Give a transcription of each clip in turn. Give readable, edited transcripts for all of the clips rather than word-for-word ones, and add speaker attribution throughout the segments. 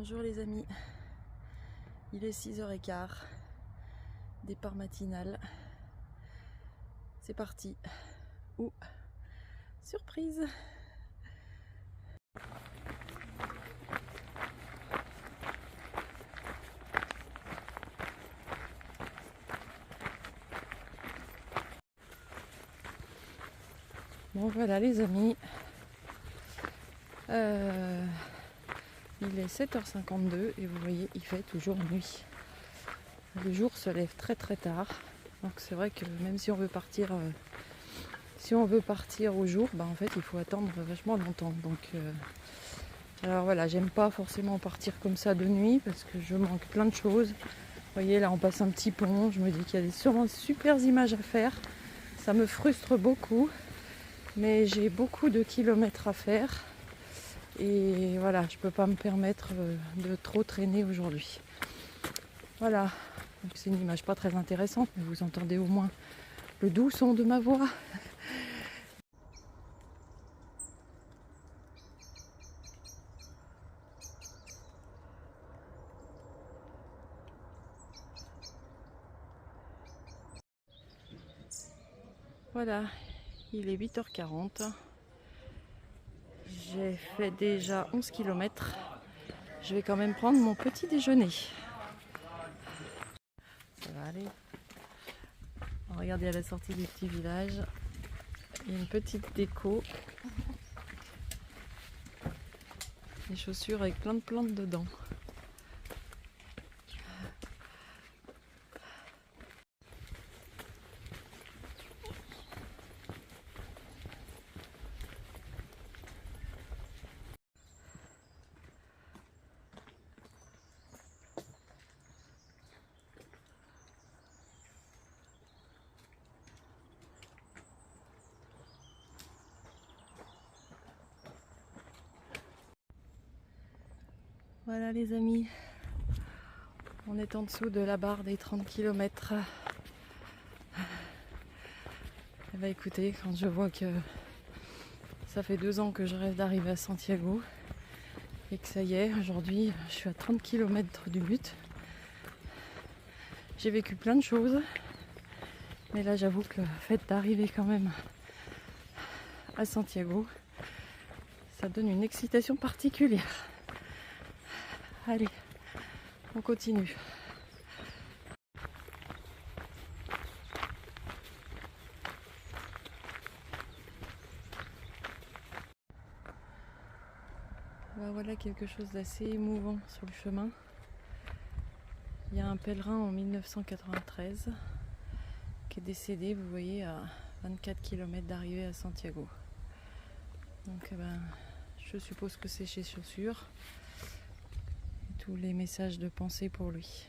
Speaker 1: Bonjour les amis, il est 6h15, départ matinal, c'est parti. Ouh, surprise! Bon voilà les amis, il est 7h52 et vous voyez il fait toujours nuit. Le jour se lève très très tard, donc c'est vrai que même si on veut partir, au jour, en fait il faut attendre vachement longtemps. Donc alors voilà, j'aime pas forcément partir comme ça de nuit parce que je manque plein de choses. Vous voyez là on passe un petit pont, je me dis qu'il y a sûrement super images à faire. Ça me frustre beaucoup, mais j'ai beaucoup de kilomètres à faire. Et voilà, je peux pas me permettre de trop traîner aujourd'hui. Voilà, donc c'est une image pas très intéressante, mais vous entendez au moins le doux son de ma voix. Voilà, il est 8h40. J'ai fait déjà 11 km. Je vais quand même prendre mon petit déjeuner. Ça va aller. Regardez à la sortie du petit village, il y a une petite déco. Des chaussures avec plein de plantes dedans. Voilà les amis, on est en dessous de la barre des 30 km. Et bah écoutez, quand je vois que ça fait 2 ans que je rêve d'arriver à Santiago et que ça y est, aujourd'hui je suis à 30 km du but. J'ai vécu plein de choses, mais là j'avoue que le fait d'arriver quand même à Santiago, ça donne une excitation particulière. Allez, on continue. Voilà quelque chose d'assez émouvant sur le chemin. Il y a un pèlerin en 1993 qui est décédé, vous voyez, à 24 km d'arrivée à Santiago. Donc je suppose que c'est chez Chaussures. Et tous les messages de pensée pour lui.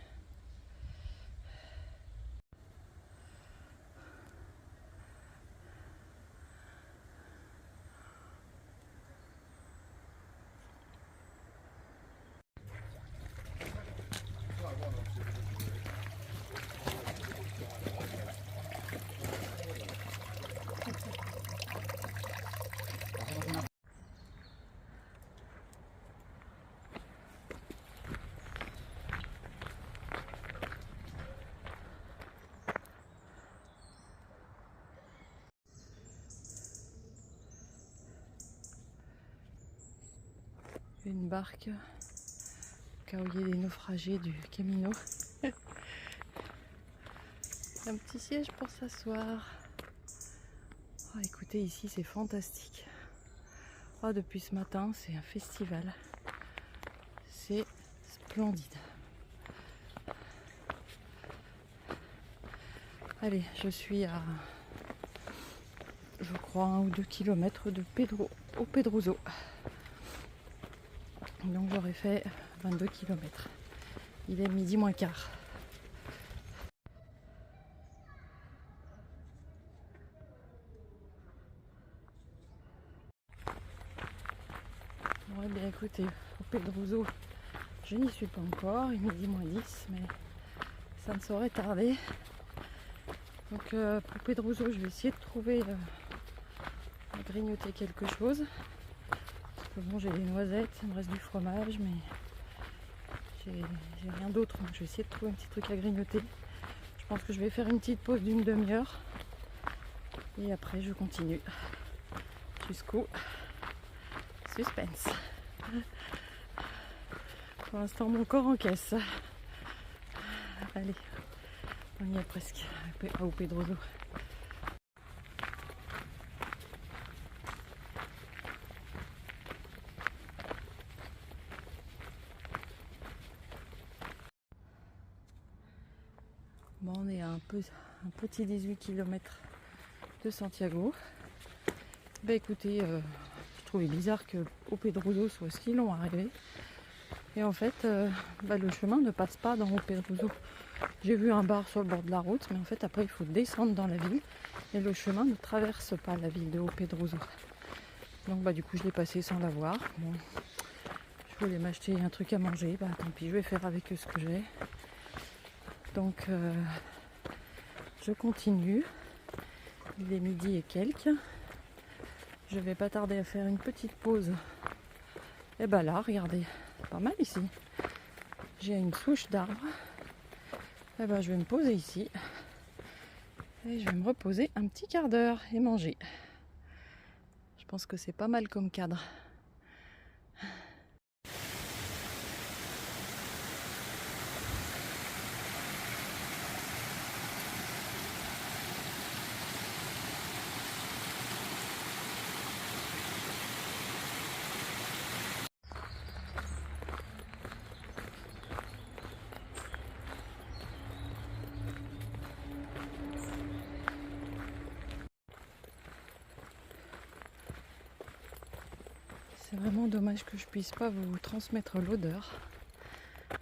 Speaker 1: Une barque au cas où il y a des naufragés du Camino. Un petit siège pour s'asseoir. Oh, écoutez, ici c'est fantastique. Oh, depuis ce matin, c'est un festival. C'est splendide. Allez, je suis à, je crois, 1 ou 2 km de Pedroso. Donc j'aurais fait 22 km. Il est midi moins quart. Bon, bien écoutez, au Pedroso, je n'y suis pas encore. Il est midi moins 10, mais ça ne saurait tarder. Donc pour Pedroso, je vais essayer de trouver à grignoter quelque chose. Parce que bon, j'ai des noisettes, il me reste du fromage, mais j'ai rien d'autre, donc je vais essayer de trouver un petit truc à grignoter. Je pense que je vais faire une petite pause d'une demi-heure et après je continue jusqu'au suspense. Pour l'instant mon corps encaisse. Allez, on y est presque au Pedroso. Bon, on est à un petit 18 km de Santiago. Bah écoutez, je trouvais bizarre qu'au Pedroso soit si long à arriver. Et en fait, le chemin ne passe pas dans au Pedroso. J'ai vu un bar sur le bord de la route, mais en fait après il faut descendre dans la ville et le chemin ne traverse pas la ville de Haut Pedroso. Donc du coup je l'ai passé sans la voir. Bon, je voulais m'acheter un truc à manger, tant pis, je vais faire avec ce que j'ai. Donc je continue. Il est midi et quelques. Je vais pas tarder à faire une petite pause. Et là, regardez, c'est pas mal ici. J'ai une souche d'arbre. Je vais me poser ici. Et je vais me reposer un petit quart d'heure et manger. Je pense que c'est pas mal comme cadre. C'est vraiment dommage que je puisse pas vous transmettre l'odeur.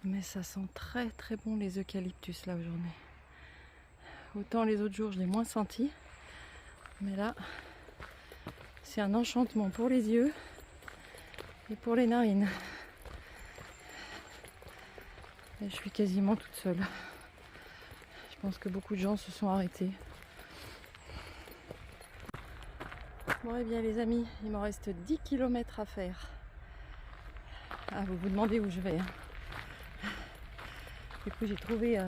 Speaker 1: Mais ça sent très très bon les eucalyptus là aujourd'hui. Autant les autres jours je l'ai moins senti. Mais là, c'est un enchantement pour les yeux et pour les narines. Et je suis quasiment toute seule. Je pense que beaucoup de gens se sont arrêtés. Bon et bien les amis, il m'en reste 10 km à faire. Ah, vous vous demandez où je vais. Du coup j'ai trouvé,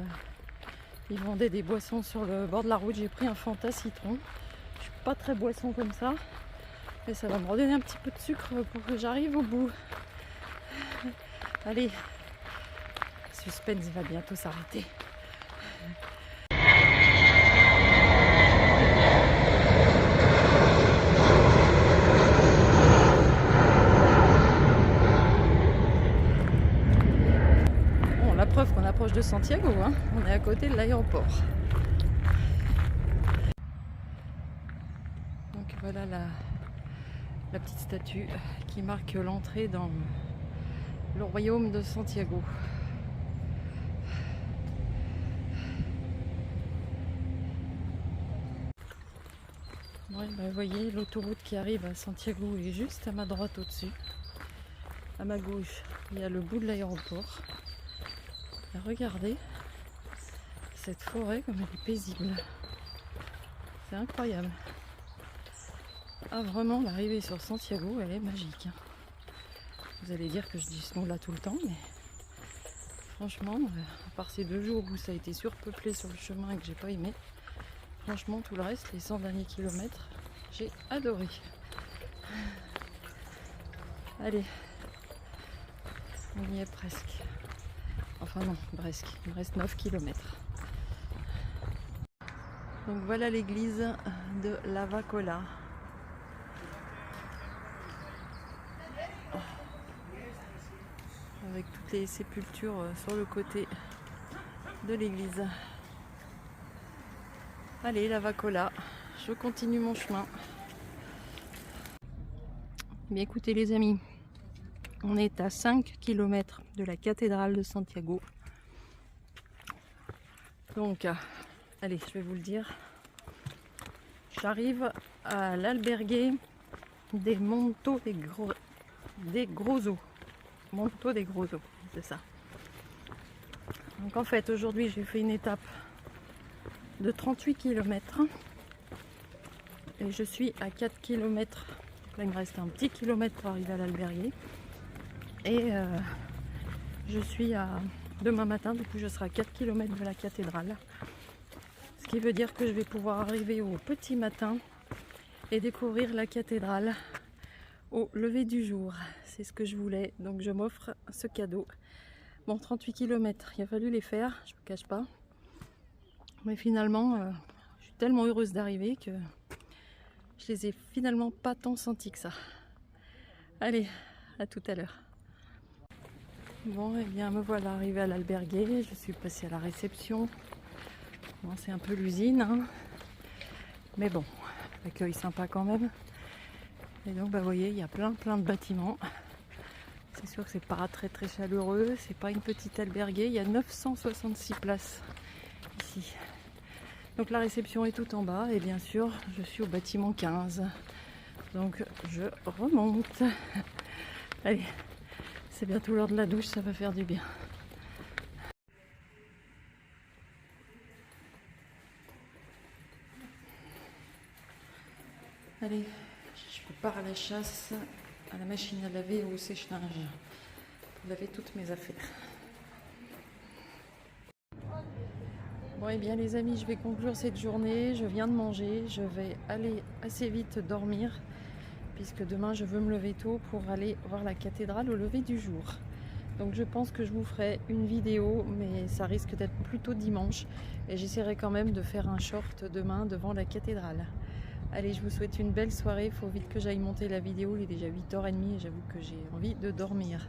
Speaker 1: ils vendaient des boissons sur le bord de la route. J'ai pris un Fanta citron. Je suis pas très boisson comme ça. Mais ça va me redonner un petit peu de sucre pour que j'arrive au bout. Allez, suspense va bientôt s'arrêter. Bon, la preuve qu'on approche de Santiago, hein. On est à côté de l'aéroport. Donc voilà la petite statue qui marque l'entrée dans le royaume de Santiago. Ouais, vous voyez, l'autoroute qui arrive à Santiago est juste à ma droite au-dessus. À ma gauche, il y a le bout de l'aéroport. Regardez cette forêt comme elle est paisible. C'est incroyable. Ah vraiment, l'arrivée sur Santiago, elle est magique. Vous allez dire que je dis ce mot-là tout le temps, mais franchement, à part ces 2 jours où ça a été surpeuplé sur le chemin et que j'ai pas aimé, franchement tout le reste, les 100 derniers kilomètres, j'ai adoré. Allez, on y est presque. Enfin non, presque, il me reste 9 km. Donc voilà l'église de Lavacolla. Avec toutes les sépultures sur le côté de l'église. Allez, Lavacolla, je continue mon chemin. Bien écoutez les amis, on est à 5 km de la cathédrale de Santiago. Donc, allez, je vais vous le dire. J'arrive à l'albergue des Monto des Grosso. Monto des Grosso, c'est ça. Donc en fait, aujourd'hui, j'ai fait une étape de 38 km. Et je suis à 4 km. Là, il me reste un petit kilomètre pour arriver à l'albergue. Et je suis à demain matin, du coup je serai à 4 km de la cathédrale. Ce qui veut dire que je vais pouvoir arriver au petit matin et découvrir la cathédrale au lever du jour. C'est ce que je voulais, donc je m'offre ce cadeau. Bon, 38 km, il a fallu les faire, je ne vous cache pas. Mais finalement, je suis tellement heureuse d'arriver que je les ai finalement pas tant sentis que ça. Allez, à tout à l'heure. Bon, et bien me voilà arrivée à l'alberguer. Je suis passée à la réception. Bon, c'est un peu l'usine, hein. Mais bon, l'accueil sympa quand même. Et donc, bah, vous voyez, il y a plein de bâtiments. C'est sûr que c'est pas très chaleureux. C'est pas une petite alberguée. Il y a 966 places ici. Donc la réception est tout en bas et bien sûr, je suis au bâtiment 15. Donc je remonte. Allez, c'est bientôt l'heure de la douche, ça va faire du bien. Allez, je pars à la chasse, à la machine à laver ou au sèche-linge pour laver toutes mes affaires. Bon, et bien les amis, je vais conclure cette journée. Je viens de manger, je vais aller assez vite dormir puisque demain je veux me lever tôt pour aller voir la cathédrale au lever du jour. Donc je pense que je vous ferai une vidéo, mais ça risque d'être plutôt dimanche et j'essaierai quand même de faire un short demain devant la cathédrale. Allez, je vous souhaite une belle soirée, il faut vite que j'aille monter la vidéo, il est déjà 8h30 et j'avoue que j'ai envie de dormir.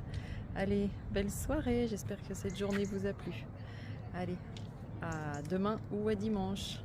Speaker 1: Allez, belle soirée, j'espère que cette journée vous a plu. Allez, à demain ou à dimanche.